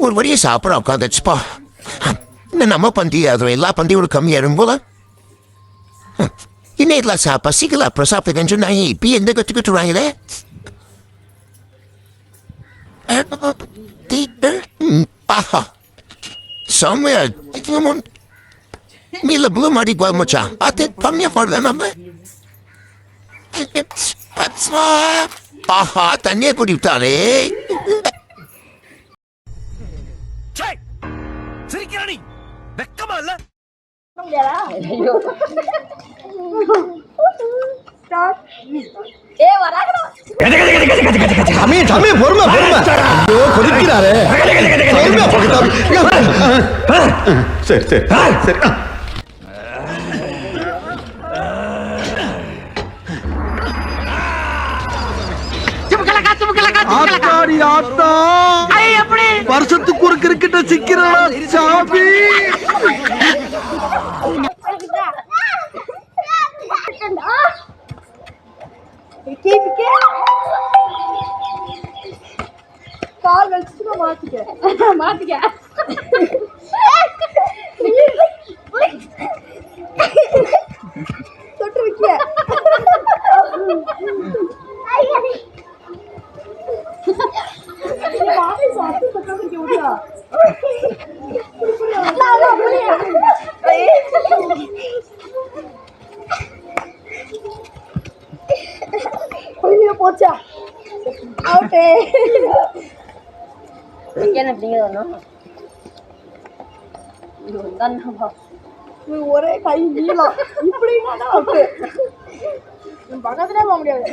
ஒரு வழியை சாப்பிட உட்காந்துச்சுப்பா. இன்னும் நம்ம பந்தி அது எல்லா பந்தியோட கம்மியாரும் போல. இன்னும் எல்லாம் பசிக்கல அப்புறம் சாப்பிடுங்கன்னு சொன்னாங்க. இப்போ எந்த கற்றுக்கிட்டுறாங்களே. செம்மையா மீல ப்ளூ மாடி மச்சா. அது கம்மியா போடல நம்ம. ஆஹா தண்ணியை குடிவிட்டாலே. சிரிக்கிறானி வெக்கமா இல்ல? சரி சரி சரி. வருஷத்துக்கு ஒரு கிரிக்கெட்ட சிக்கிறா சாமி. கால் வச்சுட்டு மாத்திக்க தொட்டு வைக்க. போச்சா அவுட்டே. ஒரே கை நீளம் இப்படின்னா அவுட்டு. பக்கத்துல போக முடியாது.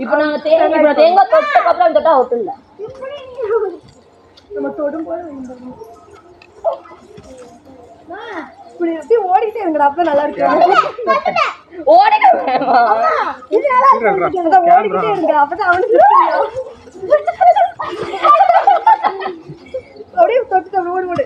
இப்ப நாங்க தேங்காய் தொட்டா அவுட் இல்ல. நம்ம தொடும் போது இப்படி எப்படி ஓடிக்கிட்டே இருங்கடா. அப்ப நல்லா இருக்கு. ஓடிக்கிட்டே இருங்க அப்பதான் அவனுக்கு அப்படியே தொட்டு ஓடு ஓடு.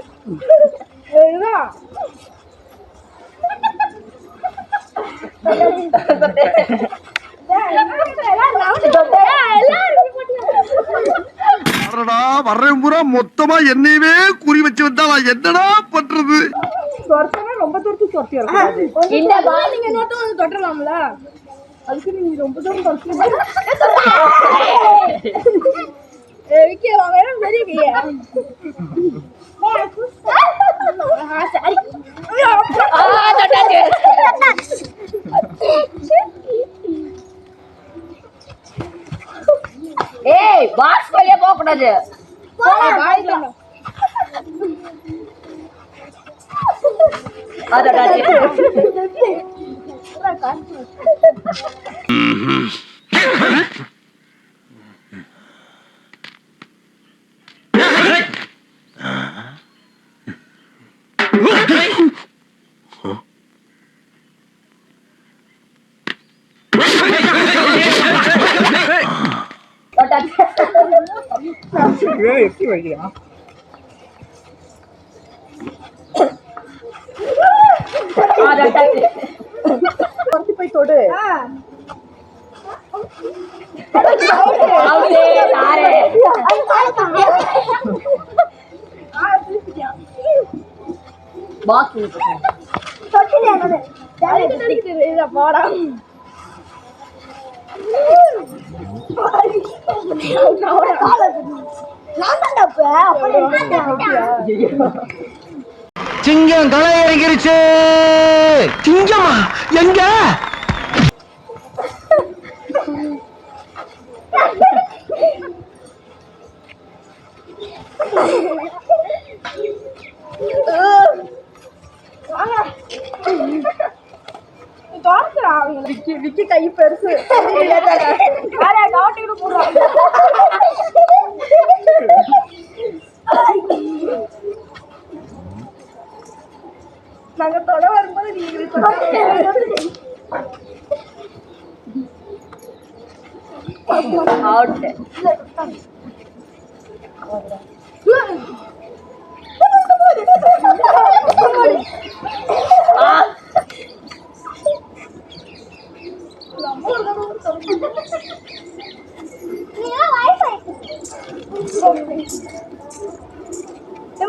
வர்றேன் பூரா மொத்தமா என்னையவே குறி வச்சு வந்தா நான் என்னடா பண்றது? ரொம்ப தூரத்துக்கு சொர்த்தி இருக்கும். நீங்க நோட்டம் வந்து தொட்டலாம்ல. அதுக்கு நீங்க ரொம்ப தூரம் தொட்டு ஏய் பாக்ஸ் வழியா போக கூடாது. போய் தொடு. போடா சிங்கம் களை இறங்கிருச்சு. சிங்கமா எங்க? விக்கி கை பெருசு. நாங்க தொட வரும்போது நீங்க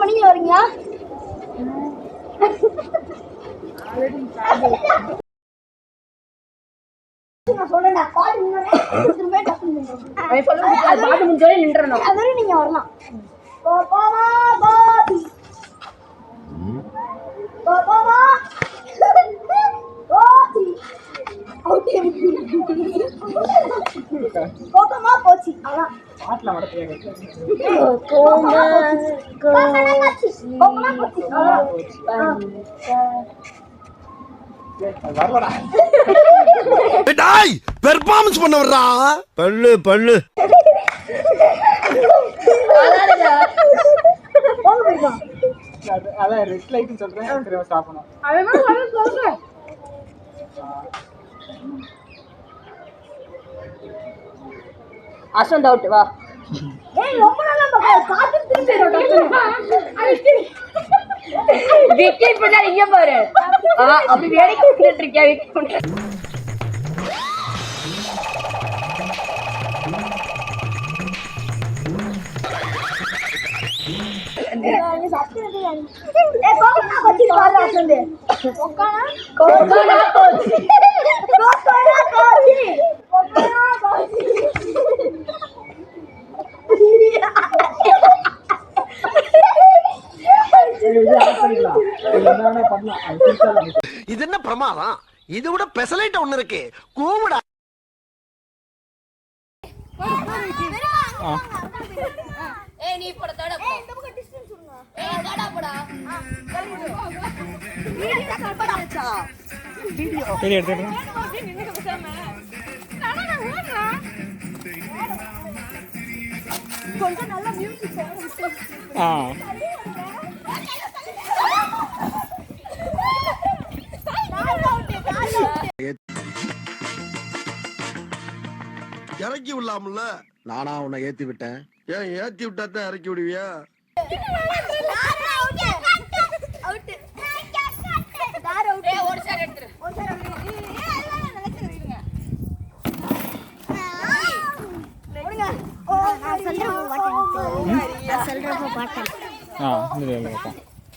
நீங்க வரீங்க நான் சொல்றேன் பாட்டு நின்றே பாட்டு முடிஞ்சோடனே நின்றணும். அதுவரை நீங்க வரலாம் பாப்பாமா பாபி பாப்பாமா பாபி ஓகே பாப்பாமா போச்சி அதான் பாட்டுல வரது பாப்பாமா போச்சி வரலடா. டாய் பெர்ஃபார்மன்ஸ் பண்ண வர்றா பல்லு பல்லு அதான் ரெட் லைட்னு சொல்றேன், திரும்ப ஸ்டாப் பண்ணும். அஸ்வந்த் அவுட் வா. ரொம்ப நல்லா பாட்டு விக்கெட் பண்ணா இங்க பாரு. அப்படி வேடிக்கை விட்டுட்டு இருக்கியா விக்கெட். இது என்ன பிரமாதம்? இது விட பெசலைட் ஒண்ணு இருக்கு. கூவுடா. ஏய் நீ போட தட போ. இந்த பக்கம் டிஸ்டன்ஸ் சொல்லுங்க. ஏய் தட போடா. வீடியோ எடுத்துறேன். கொஞ்சம் நல்ல மியூசிக் இறக்கி விடலாம்ல. நானா உன்னை ஏத்தி விட்டேன். ஏன் ஏத்தி விட்டா தான் இறக்கி விடுவியா? ஒரு சார் எடுத்துரு.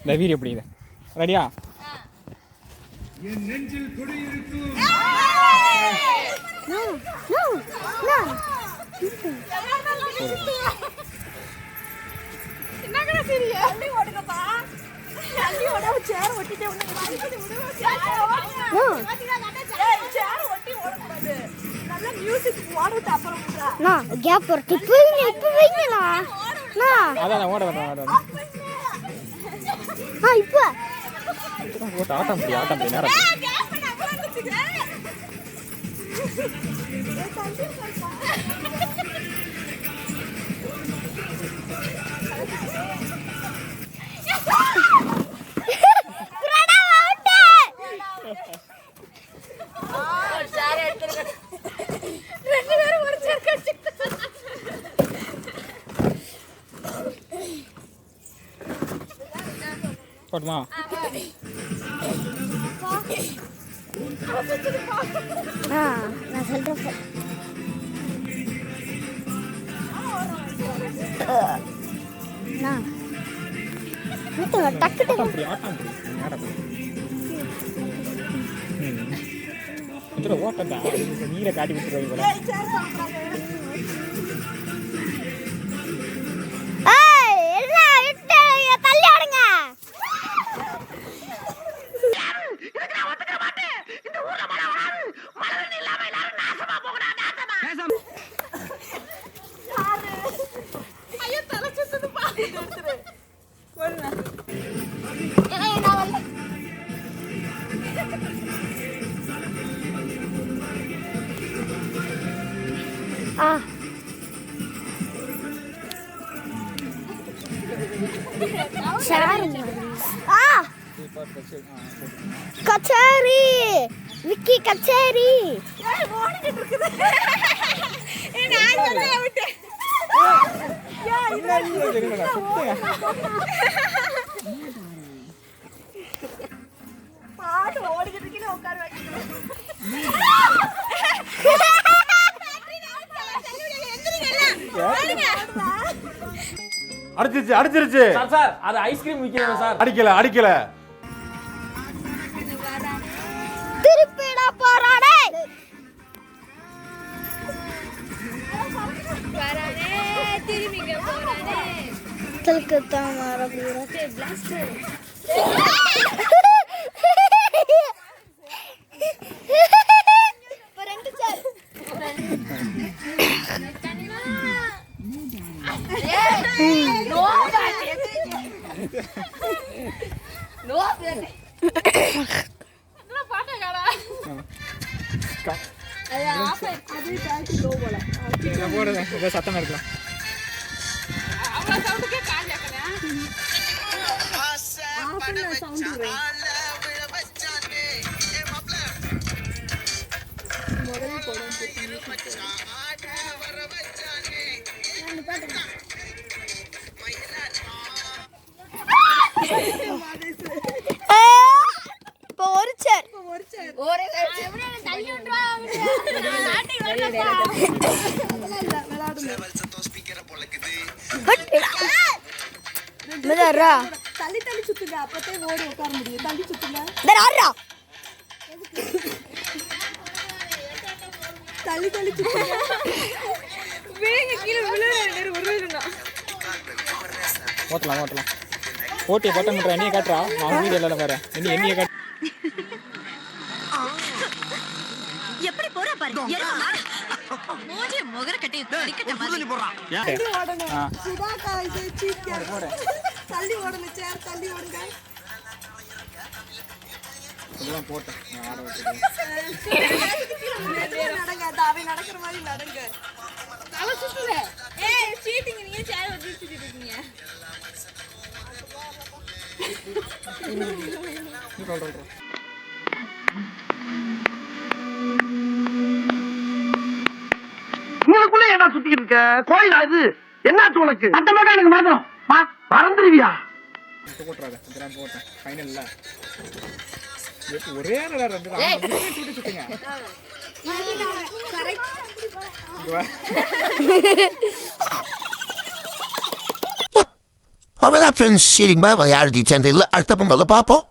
இந்த வீடியோ எப்படி இது? ரெடியா? கேப் ஒரு டிப்பு இப்ப வைங்களா அதான் ஓட வேண்டாம். இப்ப ஆட்டம் முடியும் நேரம். போட்டுமா? நான் சொல்றேன் டக்கு ஆட்டம் புடி நேரம். ஓட்டா நீரை காட்டி விட்டுருவாங்க போல. கச்சேரி விக்கி கச்சேரி அடிச்சிருச்சு சார் சார் அது ஐஸ்கிரீம் விற்கிறேன் சார். அடிக்கல திருப்பிட போறானே திரும்பிக்க போறானே தல்கத்தான் மாற போடுறேன் சத்தம் இருக்கலாம். இப்போ ஒரு சேர் தள்ளி தள்ளி சுத்துங்க அப்பத்தே ஓடி உட்கார முடியும். தள்ளி சுத்துங்க தள்ளி தள்ளி சுத்துங்க வேக கீழே விழுறா. ஓட்டலாம் ஓட்டிய பட்டம் பண்ணுற என்னைய காட்டுறா. நான் வீடு எல்லாம் பாரு என்னைய காட்டு. எப்படி போறா பாரு. மோஜி முகர கட்டி டிக்கெட் மாதிரி தள்ளி ஓடணும். சுதாக்கா இது சீக்கிரம் தள்ளி ஓடணும். சேர் தள்ளி ஓடுங்க. இதெல்லாம் போட்டேன் நான் ஆட வச்சிருக்கேன். நடங்க தாவே நடக்கிற மாதிரி நடங்க. தலை சுத்துல சீட்டிங் நீங்க சேர் வச்சு சுத்திட்டு இருக்கீங்க. உங்களுக்குள்ள என்ன சுத்திக்கிட்டு இருக்க? கோயிலா இது? என்னாச்சு உனக்கு? அந்த மட்டும் எனக்கு மறந்துடும். மறந்துடுவியா? போட்டுறாங்க இதெல்லாம் போட்டேன் ஃபைனல்ல ஒரே நேரம் ரெண்டு சுட்டு சுட்டுங்க. அவ்வளோதான் ஃப்ரெண்ட்ஸ். சரிங்கம்மா, யார் ஜெயிச்சான்னு தெரியல. அடுத்த பொங்கலை பார்ப்போம்.